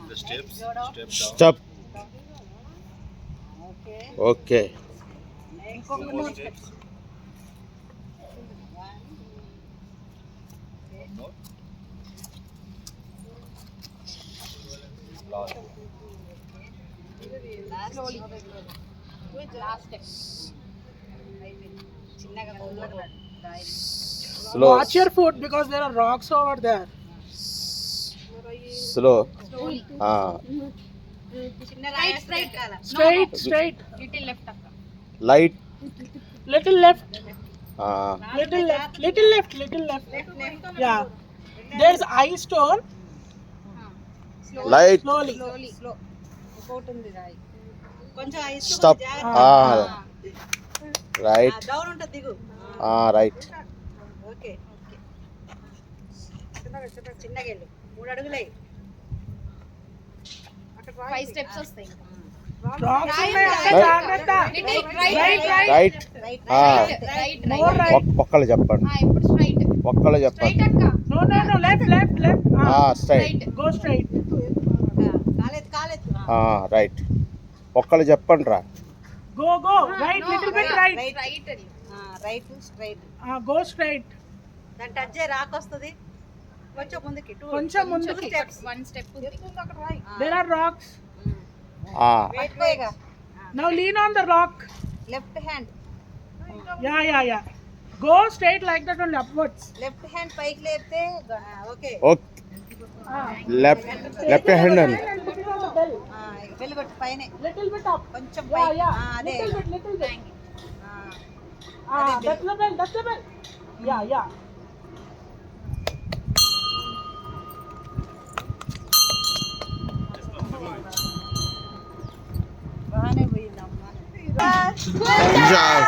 The steps. Step down. Step. Okay. Two more steps. One more. Last step. Slow. Watch your foot because there are rocks over there. Slow. Slowly. Straight, straight. Little left akka. Light. Little left, Ah. little left, little left, little left. Yeah. There's eye stone. Light. Slowly. కొంచెం ice Stop. Ah. Right. Down ఉంటుంది దిగు Ah. Right. Okay చిన్నగా వెళ్ళు 3 అడుగులే 5 steps వస్తాయి. Rocks ఉన్నాయి, అక్కడ జాగ్రత్త. Little right. Right. Right Ah. Right. More right. ఒక్కళ్ళు చెప్పండి. ఇప్పుడు straight. ఒక్కళ్ళు చెప్పండి. Straight akka. No, no, no. Left, left, left. Ah. Straight. Right. Go straight. కాలేదు Ah. Right. ఒక్కళ్ళు చెప్పండి రా. Go, go. Right, little bit right. Right అని. Right straight Go straight. దాని టచ్ చేయి రాక్ వస్తుంది కొంచెం ముందుకి కొంచెం ముందుకు. One step ఉంది. There are rocks. Ah. పట్టుకోగా Now lean on the rock. Left hand Yeah. Go straight like that only upwards. Left hand పైకి లేపితే ఓకే ఓకే. లెఫ్ట్ హ్యాండ్ అని. వెళ్ళగొట్టు పైన Little bit up. కొంచెం Yeah, పైకి yeah. అదే Little bit. ఆ, That's the bell, that's the bell. Yeah. బాగానే పోయిందమ్మా Good job.